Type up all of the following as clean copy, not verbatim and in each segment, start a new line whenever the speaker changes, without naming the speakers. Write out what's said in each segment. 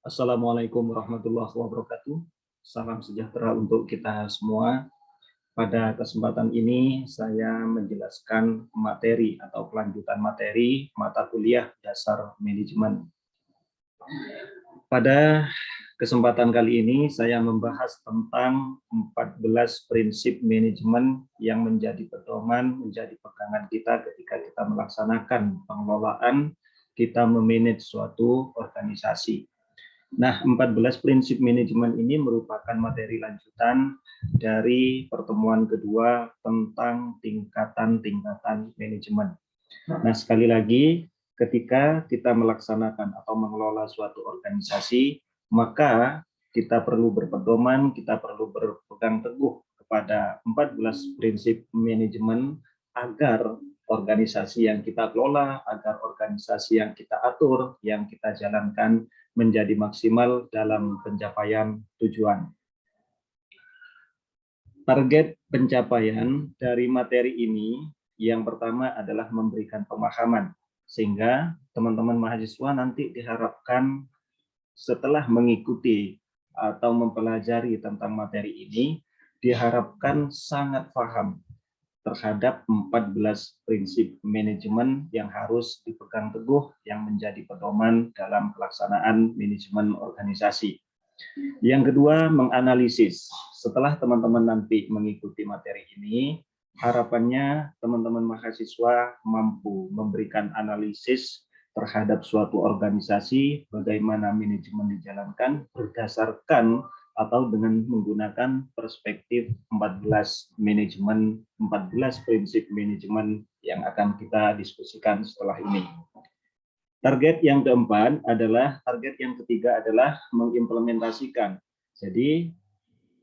Assalamualaikum warahmatullahi wabarakatuh. Salam sejahtera untuk kita semua. Pada kesempatan ini saya menjelaskan materi atau kelanjutan materi mata kuliah dasar manajemen. Pada kesempatan kali ini saya membahas tentang 14 prinsip manajemen yang menjadi pedoman, menjadi pegangan kita ketika kita melaksanakan pengelolaan, kita memanage suatu organisasi. Nah, 14 prinsip manajemen ini merupakan materi lanjutan dari pertemuan kedua tentang tingkatan-tingkatan manajemen. Nah, sekali lagi, ketika kita melaksanakan atau mengelola suatu organisasi, maka kita perlu berpedoman, kita perlu berpegang teguh kepada 14 prinsip manajemen agar organisasi yang kita kelola, agar organisasi yang kita atur, yang kita jalankan menjadi maksimal dalam pencapaian tujuan. Target pencapaian dari materi ini yang pertama adalah memberikan pemahaman, sehingga teman-teman mahasiswa nanti diharapkan setelah mengikuti atau mempelajari tentang materi ini, diharapkan sangat paham terhadap 14 prinsip manajemen yang harus dipegang teguh yang menjadi pedoman dalam pelaksanaan manajemen organisasi. Yang kedua, menganalisis. Setelah teman-teman nanti mengikuti materi ini, harapannya teman-teman mahasiswa mampu memberikan analisis terhadap suatu organisasi, bagaimana manajemen dijalankan berdasarkan atau dengan menggunakan perspektif 14 manajemen, 14 prinsip manajemen yang akan kita diskusikan setelah ini. Target yang keempat adalah, target yang ketiga adalah mengimplementasikan. Jadi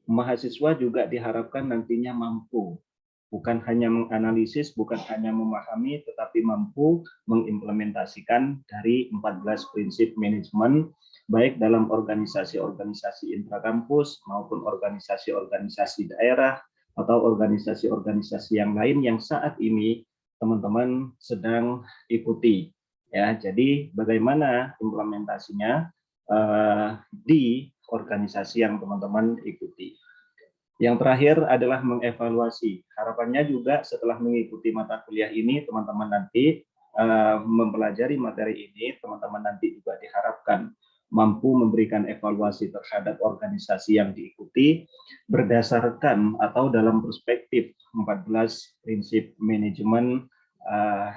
mahasiswa juga diharapkan nantinya mampu, bukan hanya menganalisis, bukan hanya memahami, tetapi mampu mengimplementasikan dari 14 prinsip manajemen, baik dalam organisasi-organisasi intrakampus maupun organisasi-organisasi daerah atau organisasi-organisasi yang lain yang saat ini teman-teman sedang ikuti. Ya, jadi bagaimana implementasinya di organisasi yang teman-teman ikuti. Yang terakhir adalah mengevaluasi. Harapannya juga setelah mengikuti mata kuliah ini, teman-teman nanti mempelajari materi ini, teman-teman nanti juga diharapkan mampu memberikan evaluasi terhadap organisasi yang diikuti berdasarkan atau dalam perspektif 14 prinsip manajemen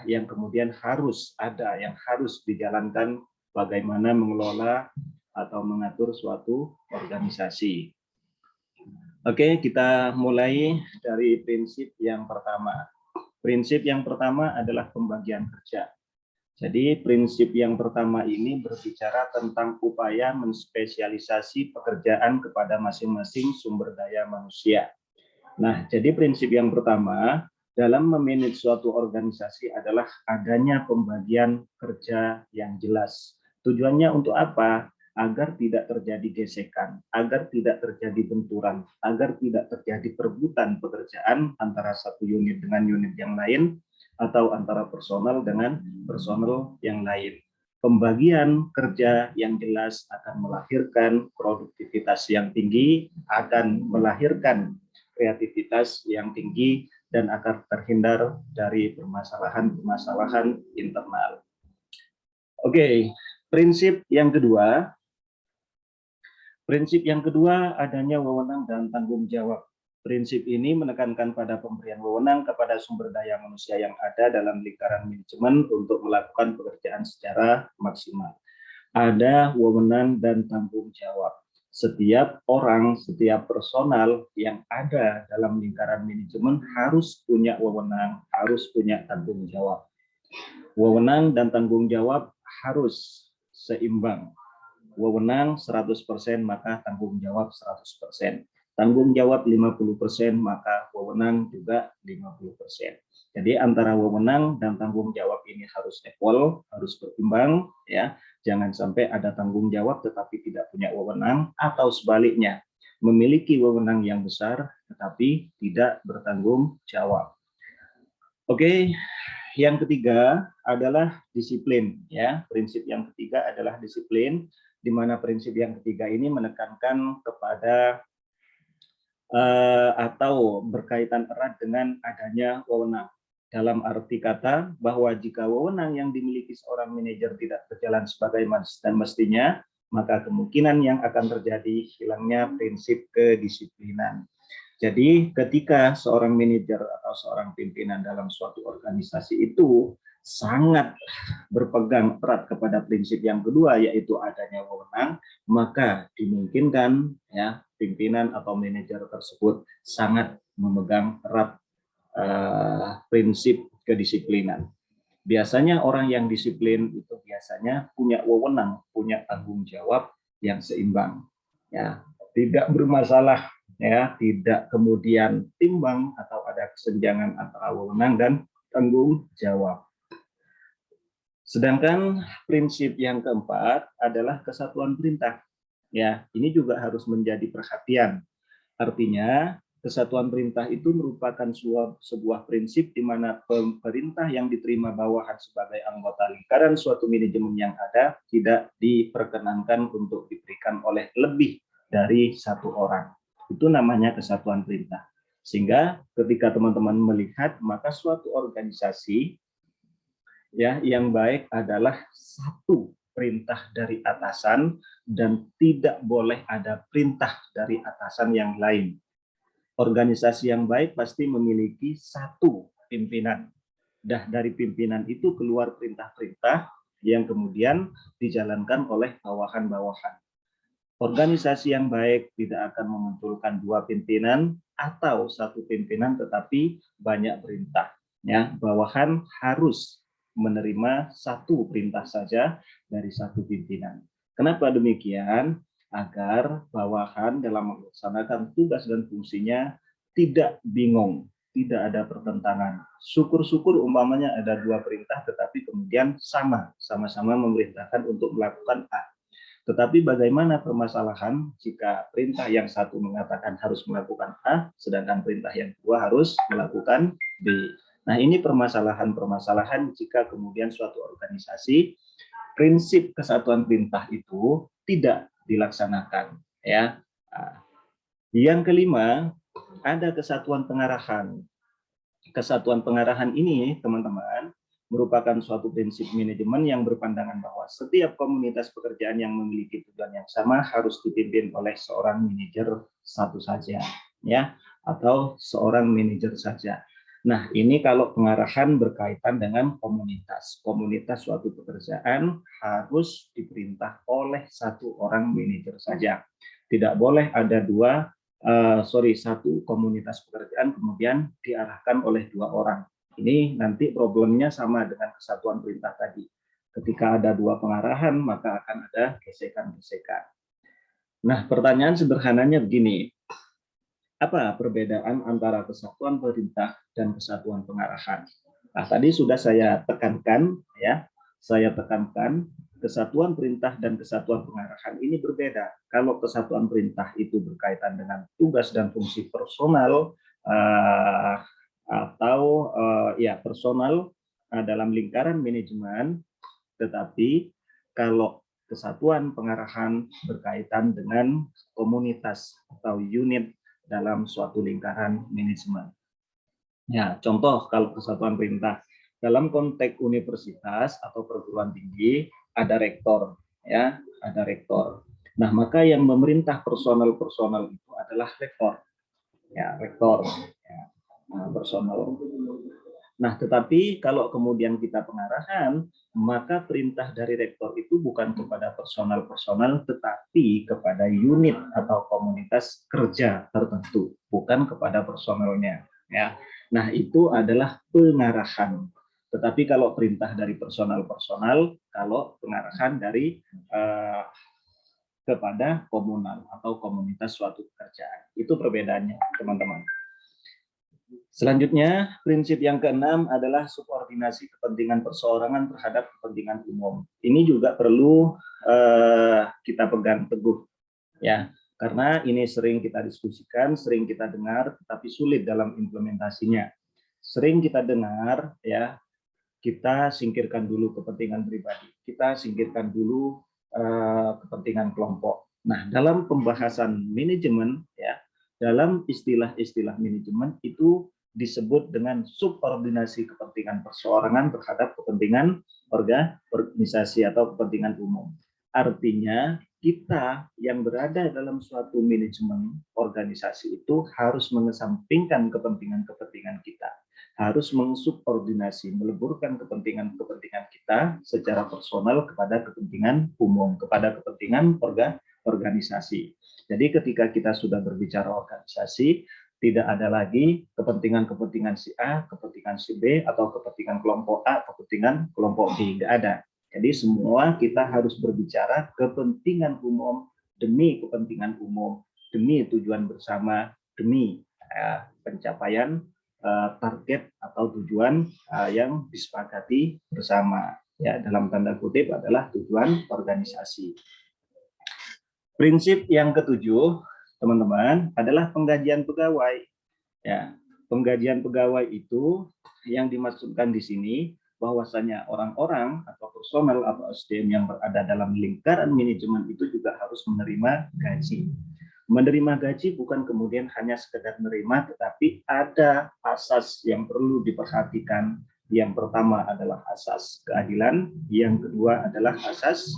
yang kemudian harus ada, yang harus dijalankan bagaimana mengelola atau mengatur suatu organisasi. Oke, kita mulai dari prinsip yang pertama. Prinsip yang pertama adalah pembagian kerja. Jadi prinsip yang pertama ini berbicara tentang upaya menspesialisasi pekerjaan kepada masing-masing sumber daya manusia. Nah, jadi prinsip yang pertama dalam memanage suatu organisasi adalah adanya pembagian kerja yang jelas. Tujuannya untuk apa? Agar tidak terjadi gesekan, agar tidak terjadi benturan, agar tidak terjadi perebutan pekerjaan antara satu unit dengan unit yang lain, atau antara personal dengan personal yang lain. Pembagian kerja yang jelas akan melahirkan produktivitas yang tinggi, akan melahirkan kreativitas yang tinggi, dan akan terhindar dari permasalahan-permasalahan internal. Oke, prinsip yang kedua. Prinsip yang kedua adanya wewenang dan tanggung jawab. Prinsip ini menekankan pada pemberian wewenang kepada sumber daya manusia yang ada dalam lingkaran manajemen untuk melakukan pekerjaan secara maksimal. Ada wewenang dan tanggung jawab. Setiap orang, setiap personal yang ada dalam lingkaran manajemen harus punya wewenang, harus punya tanggung jawab. Wewenang dan tanggung jawab harus seimbang. Wewenang 100% maka tanggung jawab 100%. Tanggung jawab 50% maka wewenang juga 50%. Jadi antara wewenang dan tanggung jawab ini harus equal, harus berimbang, ya. Jangan sampai ada tanggung jawab tetapi tidak punya wewenang, atau sebaliknya, memiliki wewenang yang besar tetapi tidak bertanggung jawab. Oke, Yang ketiga adalah disiplin, ya. Prinsip yang ketiga adalah disiplin, di mana prinsip yang ketiga ini menekankan kepada atau berkaitan erat dengan adanya wewenang. Dalam arti kata bahwa jika wewenang yang dimiliki seorang manajer tidak berjalan sebagaimana mestinya, maka kemungkinan yang akan terjadi hilangnya prinsip kedisiplinan. Jadi ketika seorang manajer atau seorang pimpinan dalam suatu organisasi itu sangat berpegang erat kepada prinsip yang kedua, yaitu adanya wewenang, maka dimungkinkan ya pimpinan atau manajer tersebut sangat memegang erat prinsip kedisiplinan. Biasanya orang yang disiplin itu biasanya punya wewenang, punya tanggung jawab yang seimbang, ya, tidak bermasalah, ya, tidak kemudian timbang atau ada kesenjangan antara wewenang dan tanggung jawab. Sedangkan prinsip yang keempat adalah kesatuan perintah. Ya, ini juga harus menjadi perhatian. Artinya, kesatuan perintah itu merupakan sebuah prinsip di mana pemerintah yang diterima bawahan sebagai anggota lingkaran suatu manajemen yang ada tidak diperkenankan untuk diberikan oleh lebih dari satu orang. Itu namanya kesatuan perintah. Sehingga ketika teman-teman melihat, maka suatu organisasi ya yang baik adalah satu perintah dari atasan dan tidak boleh ada perintah dari atasan yang lain. Organisasi yang baik pasti memiliki satu pimpinan. Dah dari pimpinan itu keluar perintah-perintah yang kemudian dijalankan oleh bawahan-bawahan. Organisasi yang baik tidak akan memunculkan dua pimpinan atau satu pimpinan tetapi banyak perintah. Ya, bawahan harus menerima satu perintah saja dari satu pimpinan. Kenapa demikian? Agar bawahan dalam melaksanakan tugas dan fungsinya tidak bingung, tidak ada pertentangan. Syukur-syukur umpamanya ada dua perintah tetapi kemudian sama-sama memerintahkan untuk melakukan A. Tetapi bagaimana permasalahan jika perintah yang satu mengatakan harus melakukan A, sedangkan perintah yang kedua harus melakukan B. Nah, ini permasalahan-permasalahan jika kemudian suatu organisasi prinsip kesatuan perintah itu tidak dilaksanakan. Ya. Yang kelima, ada kesatuan pengarahan. Kesatuan pengarahan ini, teman-teman, merupakan suatu prinsip manajemen yang berpandangan bahwa setiap komunitas pekerjaan yang memiliki tujuan yang sama harus dipimpin oleh seorang manajer satu saja, ya, atau seorang manajer saja. Nah, ini kalau pengarahan berkaitan dengan komunitas. Komunitas suatu pekerjaan harus diperintah oleh satu orang manajer saja. Tidak boleh ada satu komunitas pekerjaan kemudian diarahkan oleh dua orang. Ini nanti problemnya sama dengan kesatuan perintah tadi. Ketika ada dua pengarahan, maka akan ada gesekan-gesekan. Nah, pertanyaan sederhananya begini. Apa perbedaan antara kesatuan perintah dan kesatuan pengarahan? Nah, tadi sudah saya tekankan, ya. Saya tekankan kesatuan perintah dan kesatuan pengarahan ini berbeda. Kalau kesatuan perintah itu berkaitan dengan tugas dan fungsi personal personal dalam lingkaran manajemen, tetapi kalau kesatuan pengarahan berkaitan dengan komunitas atau unit dalam suatu lingkaran manajemen. Ya, contoh kalau kesatuan perintah dalam konteks universitas atau perguruan tinggi ada rektor, ya, ada rektor. Nah, maka yang memerintah personal itu adalah rektor, ya, rektor, ya, personal. Nah, tetapi kalau kemudian kita pengarahan, maka perintah dari rektor itu bukan kepada personal, tetapi kepada unit atau komunitas kerja tertentu, bukan kepada personalnya. Ya, nah itu adalah pengarahan. Tetapi kalau perintah dari personal, kalau pengarahan dari kepada komunal atau komunitas suatu pekerjaan. Itu perbedaannya, teman-teman. Selanjutnya, prinsip yang keenam adalah subordinasi kepentingan perseorangan terhadap kepentingan umum. Ini juga perlu kita pegang teguh, ya, karena ini sering kita diskusikan, sering kita dengar, tetapi sulit dalam implementasinya. Sering kita dengar, ya, kita singkirkan dulu kepentingan pribadi, kita singkirkan dulu kepentingan kelompok. Nah, dalam pembahasan manajemen, ya, dalam istilah-istilah manajemen itu disebut dengan subordinasi kepentingan perseorangan terhadap kepentingan organisasi atau kepentingan umum. Artinya, kita yang berada dalam suatu manajemen organisasi itu harus mengesampingkan kepentingan-kepentingan kita, harus mensubordinasi, meleburkan kepentingan-kepentingan kita secara personal kepada kepentingan umum, kepada kepentingan organisasi. Jadi ketika kita sudah berbicara organisasi, tidak ada lagi kepentingan-kepentingan si A, kepentingan si B, atau kepentingan kelompok A, kepentingan kelompok B, nggak ada. Jadi semua kita harus berbicara kepentingan umum demi kepentingan umum, demi tujuan bersama, demi pencapaian target atau tujuan yang disepakati bersama. Ya, dalam tanda kutip adalah tujuan organisasi. Prinsip yang ketujuh, teman-teman, adalah penggajian pegawai. Ya, penggajian pegawai itu yang dimaksudkan di sini bahwasanya orang-orang atau personel atau SDM yang berada dalam lingkaran manajemen itu juga harus menerima gaji. Menerima gaji bukan kemudian hanya sekedar menerima, tetapi ada asas yang perlu diperhatikan. Yang pertama adalah asas keadilan, yang kedua adalah asas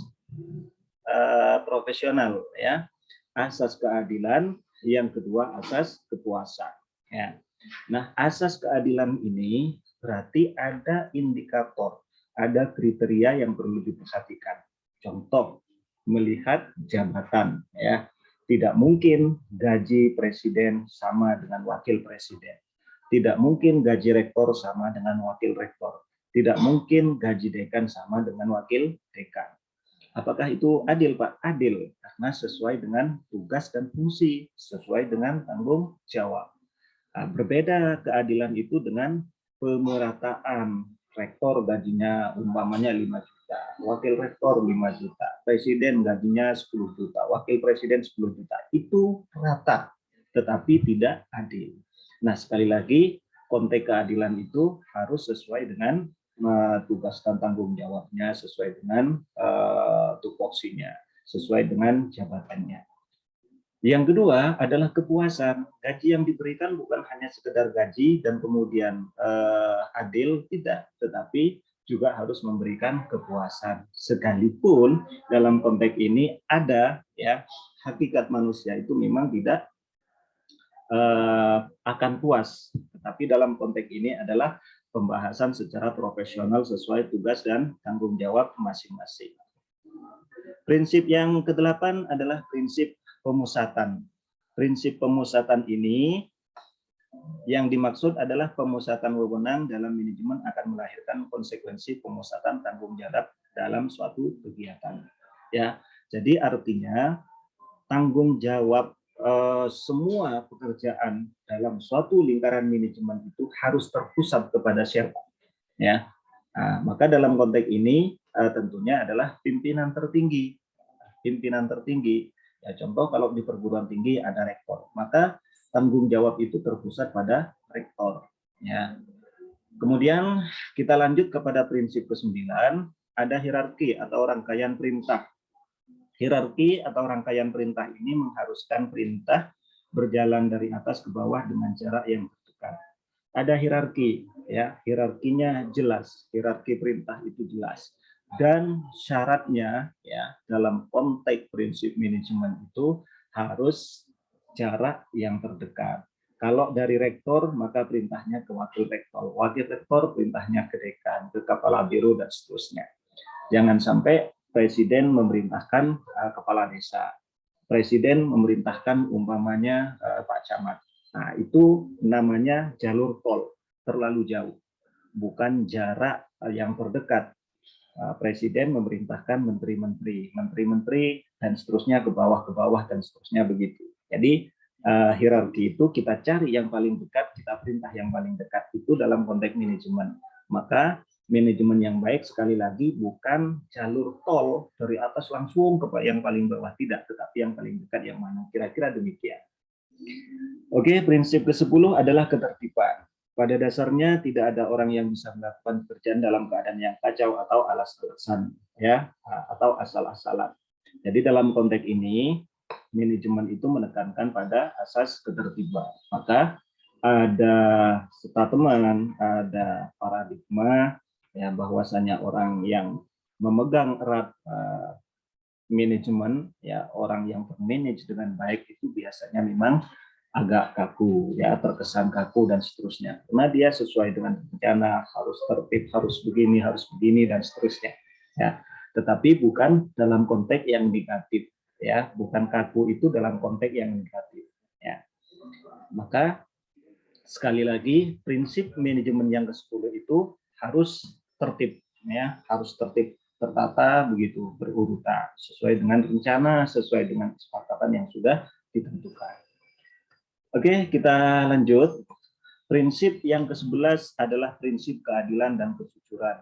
profesional, ya, asas keadilan, yang kedua asas kepuasan. Ya. Nah, asas keadilan ini berarti ada indikator, ada kriteria yang perlu diperhatikan. Contoh, melihat jabatan, ya, tidak mungkin gaji presiden sama dengan wakil presiden, tidak mungkin gaji rektor sama dengan wakil rektor, tidak mungkin gaji dekan sama dengan wakil dekan. Apakah itu adil, Pak? Adil, karena sesuai dengan tugas dan fungsi, sesuai dengan tanggung jawab. Nah, berbeda keadilan itu dengan pemerataan. Rektor gajinya umpamanya 5 juta, wakil rektor 5 juta, presiden gajinya 10 juta, wakil presiden 10 juta. Itu rata, tetapi tidak adil. Nah, sekali lagi, konteks keadilan itu harus sesuai dengan tugas dan tanggung jawabnya, sesuai dengan tupoksinya, sesuai dengan jabatannya. Yang kedua adalah kepuasan. Gaji yang diberikan bukan hanya sekedar gaji dan kemudian adil, tidak, tetapi juga harus memberikan kepuasan. Sekalipun dalam konteks ini ada, ya, hakikat manusia itu memang tidak akan puas, tetapi dalam konteks ini adalah pembahasan secara profesional sesuai tugas dan tanggung jawab masing-masing. Prinsip yang ke-8 adalah prinsip pemusatan. Prinsip pemusatan ini yang dimaksud adalah pemusatan wewenang dalam manajemen akan melahirkan konsekuensi pemusatan tanggung jawab dalam suatu kegiatan. Ya, jadi artinya tanggung jawab semua pekerjaan dalam suatu lingkaran manajemen itu harus terpusat kepada siapa, ya. Nah, maka dalam konteks ini tentunya adalah pimpinan tertinggi. Pimpinan tertinggi, ya, contoh kalau di perguruan tinggi ada rektor, maka tanggung jawab itu terpusat pada rektor, ya. Kemudian kita lanjut kepada prinsip ke-9, ada hierarki atau rangkaian perintah. Hierarki atau rangkaian perintah ini mengharuskan perintah berjalan dari atas ke bawah dengan jarak yang terdekat. Ada hierarki, ya, hierarkinya jelas, hierarki perintah itu jelas. Dan syaratnya, ya, dalam konteks prinsip manajemen itu harus jarak yang terdekat. Kalau dari rektor, maka perintahnya ke wakil rektor. Wakil rektor perintahnya ke dekan, ke kepala biro, dan seterusnya. Jangan sampai presiden memerintahkan kepala desa, presiden memerintahkan umpamanya Pak Camat. Nah, itu namanya jalur tol, terlalu jauh, bukan jarak yang terdekat. Presiden memerintahkan menteri-menteri, menteri-menteri, dan seterusnya ke bawah, dan seterusnya begitu. Jadi hierarki itu kita cari yang paling dekat, kita perintah yang paling dekat, itu dalam konteks manajemen. Maka manajemen yang baik sekali lagi bukan jalur tol dari atas langsung ke yang paling bawah, tidak, tetapi yang paling dekat yang mana, kira-kira demikian. Oke, prinsip ke-10 adalah ketertiban. Pada dasarnya tidak ada orang yang bisa melakukan pekerjaan dalam keadaan yang kacau atau alas-alasan, ya, atau asal-asalan. Jadi dalam konteks ini manajemen itu menekankan pada asas ketertiban. Maka ada statement, ada paradigma, ya, bahwasanya orang yang memegang erat manajemen, ya, orang yang bermanage dengan baik itu biasanya memang agak kaku, ya, terkesan kaku dan seterusnya. Karena dia sesuai dengan rencana, harus tertib, harus begini dan seterusnya. Ya, tetapi bukan dalam konteks yang negatif, ya, bukan kaku itu dalam konteks yang negatif. Ya, maka sekali lagi prinsip manajemen yang ke-10 itu harus tertib, ya, harus tertib, tertata begitu, berurutan sesuai dengan rencana, sesuai dengan kesepakatan yang sudah ditentukan. Oke, kita lanjut. Prinsip yang ke-11 adalah prinsip keadilan dan kejujuran.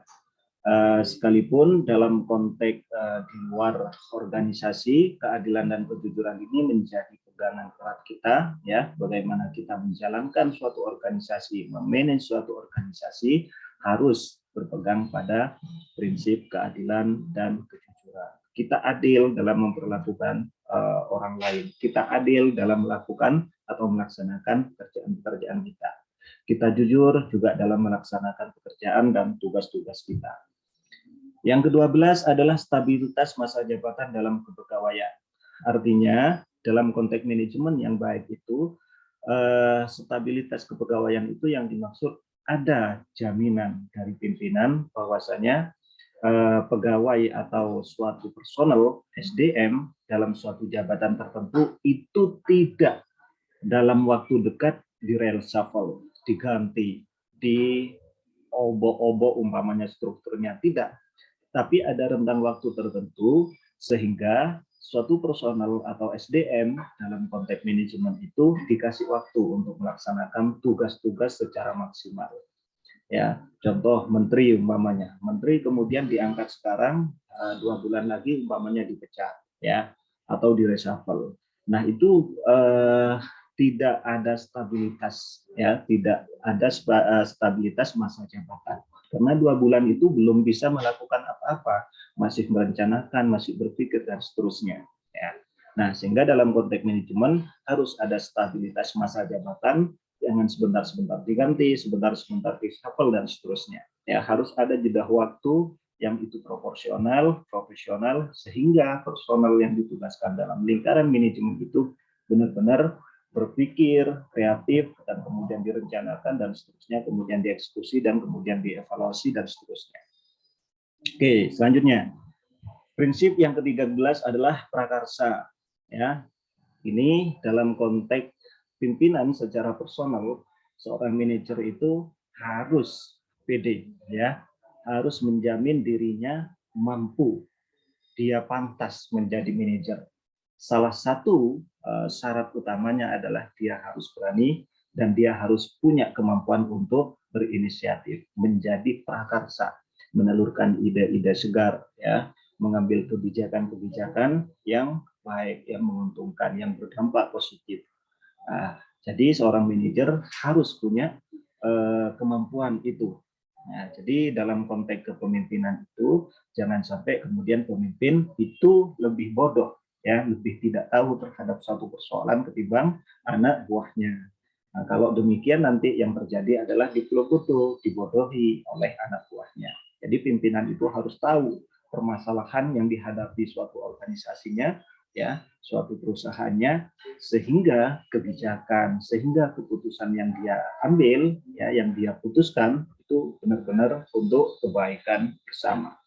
Sekalipun dalam konteks di luar organisasi, keadilan dan kejujuran ini menjadi pegangan erat kita, ya, bagaimana kita menjalankan suatu organisasi, memanage suatu organisasi, harus berpegang pada prinsip keadilan dan kejujuran. Kita adil dalam memperlakukan orang lain, kita adil dalam melakukan atau melaksanakan pekerjaan-pekerjaan kita. Kita jujur juga dalam melaksanakan pekerjaan dan tugas-tugas kita. Yang ke-12 adalah stabilitas masa jabatan dalam kepegawaian. Artinya, dalam konteks manajemen yang baik itu, stabilitas kepegawaian itu yang dimaksud ada jaminan dari pimpinan bahwasanya pegawai atau suatu personel SDM dalam suatu jabatan tertentu itu tidak dalam waktu dekat di reshuffle, diganti, di obok-obok umpamanya strukturnya, tidak. Tapi ada rentang waktu tertentu sehingga suatu personal atau SDM dalam konteks manajemen itu dikasih waktu untuk melaksanakan tugas-tugas secara maksimal. Ya, contoh menteri umpamanya, menteri kemudian diangkat sekarang 2 bulan lagi umpamanya dipecat, ya, atau di reshuffle. Nah itu tidak ada stabilitas, ya, tidak ada stabilitas masa jabatan. Karena 2 bulan itu belum bisa melakukan apa-apa, masih merencanakan, masih berpikir dan seterusnya. Ya. Nah, sehingga dalam konteks manajemen harus ada stabilitas masa jabatan, jangan sebentar-sebentar diganti, sebentar-sebentar reshuffle dan seterusnya. Ya, harus ada jeda waktu yang itu proporsional, profesional, sehingga personal yang ditugaskan dalam lingkaran manajemen itu benar-benar berpikir, kreatif, dan kemudian direncanakan, dan seterusnya, kemudian dieksekusi, dan kemudian dievaluasi, dan seterusnya. Oke, selanjutnya. Prinsip yang ke-13 adalah prakarsa. Ya, ini dalam konteks pimpinan secara personal, seorang manajer itu harus pede, ya, harus menjamin dirinya mampu, dia pantas menjadi manajer. Salah satu syarat utamanya adalah dia harus berani dan dia harus punya kemampuan untuk berinisiatif, menjadi prakarsa, menelurkan ide-ide segar, ya, mengambil kebijakan-kebijakan yang baik, yang menguntungkan, yang berdampak positif. Nah, jadi seorang manajer harus punya kemampuan itu. Nah, jadi dalam konteks kepemimpinan itu jangan sampai kemudian pemimpin itu lebih bodoh, ya, lebih tidak tahu terhadap suatu persoalan ketimbang anak buahnya. Nah, kalau demikian nanti yang terjadi adalah dipeluk-peluk, dibodohi oleh anak buahnya. Jadi pimpinan itu harus tahu permasalahan yang dihadapi suatu organisasinya, ya, suatu perusahaannya, sehingga kebijakan, sehingga keputusan yang dia ambil, ya, yang dia putuskan itu benar-benar untuk kebaikan bersama.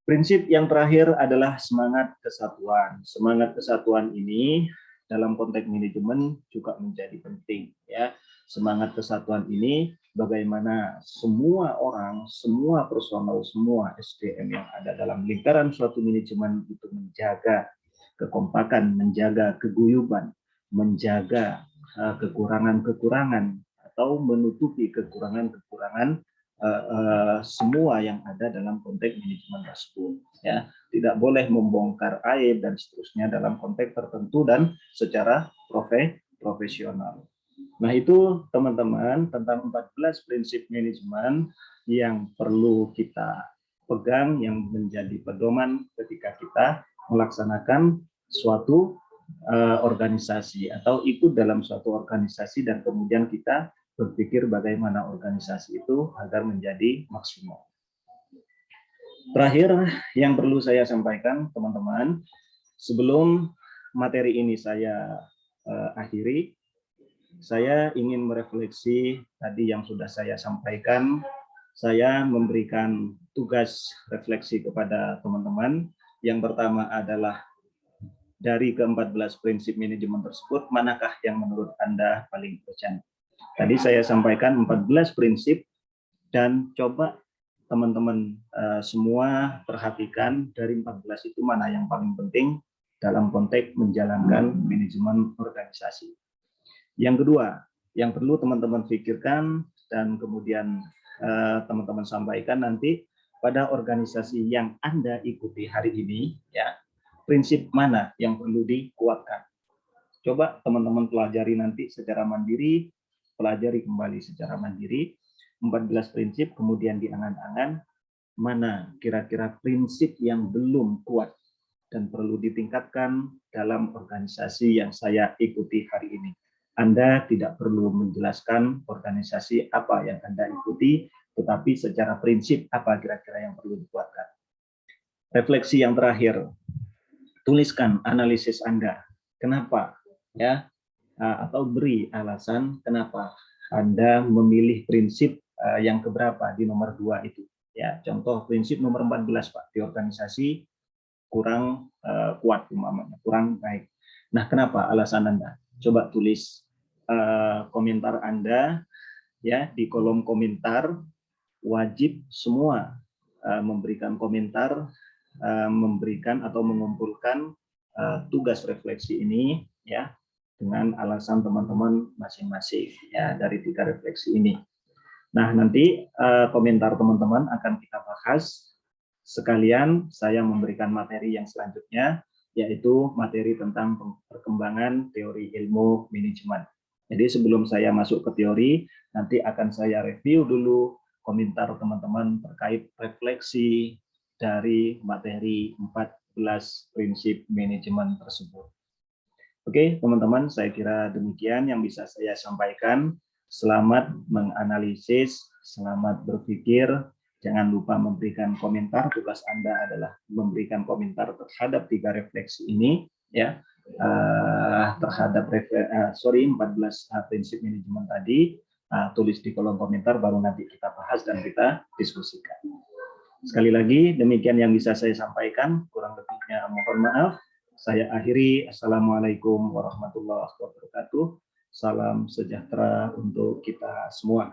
Prinsip yang terakhir adalah semangat kesatuan. Semangat kesatuan ini dalam konteks manajemen juga menjadi penting, ya. Semangat kesatuan ini bagaimana semua orang, semua personal, semua SDM yang ada dalam lingkaran suatu manajemen itu menjaga kekompakan, menjaga keguyuban, menjaga kekurangan-kekurangan atau menutupi kekurangan-kekurangan semua yang ada dalam konteks manajemen tersebut, ya. Tidak boleh membongkar aib dan seterusnya dalam konteks tertentu dan secara profesional. Nah, itu teman-teman tentang 14 prinsip manajemen yang perlu kita pegang, yang menjadi pedoman ketika kita melaksanakan suatu organisasi atau ikut dalam suatu organisasi, dan kemudian kita berpikir bagaimana organisasi itu agar menjadi maksimal. Terakhir yang perlu saya sampaikan teman-teman, sebelum materi ini saya akhiri, saya ingin merefleksi tadi yang sudah saya sampaikan. Saya memberikan tugas refleksi kepada teman-teman. Yang pertama adalah dari ke-14 prinsip manajemen tersebut, manakah yang menurut Anda paling urgent? Tadi saya sampaikan 14 prinsip, dan coba teman-teman semua perhatikan dari 14 itu mana yang paling penting dalam konteks menjalankan manajemen organisasi. Yang kedua, yang perlu teman-teman pikirkan dan kemudian teman-teman sampaikan nanti pada organisasi yang Anda ikuti hari ini, ya, prinsip mana yang perlu dikuatkan. Coba teman-teman pelajari nanti secara mandiri, pelajari kembali secara mandiri 14 prinsip, kemudian diangan-angan mana kira-kira prinsip yang belum kuat dan perlu ditingkatkan dalam organisasi yang saya ikuti hari ini. Anda tidak perlu menjelaskan organisasi apa yang Anda ikuti, tetapi secara prinsip apa kira-kira yang perlu dikuatkan. Refleksi yang terakhir, tuliskan analisis Anda. Kenapa? Ya, atau beri alasan kenapa Anda memilih prinsip yang keberapa di nomor 2 itu. Ya, contoh prinsip nomor 14 Pak, di organisasi kurang kuat umpamanya, kurang baik. Nah, kenapa alasan Anda? Coba tulis komentar Anda ya di kolom komentar. Wajib semua memberikan komentar, memberikan atau mengumpulkan tugas refleksi ini ya dengan alasan teman-teman masing-masing ya dari 3 refleksi ini. Nah, nanti komentar teman-teman akan kita bahas. Sekalian saya memberikan materi yang selanjutnya, yaitu materi tentang perkembangan teori ilmu manajemen. Jadi sebelum saya masuk ke teori, nanti akan saya review dulu komentar teman-teman terkait refleksi dari materi 14 prinsip manajemen tersebut. Oke, teman-teman, saya kira demikian yang bisa saya sampaikan. Selamat menganalisis, selamat berpikir. Jangan lupa memberikan komentar. Tugas Anda adalah memberikan komentar terhadap 3 refleksi ini, ya, terhadap 14 prinsip manajemen tadi. Tulis di kolom komentar, baru nanti kita bahas dan kita diskusikan. Sekali lagi, demikian yang bisa saya sampaikan. Kurang lebihnya mohon maaf. Saya akhiri. Assalamualaikum warahmatullahi wabarakatuh. Salam sejahtera untuk kita semua.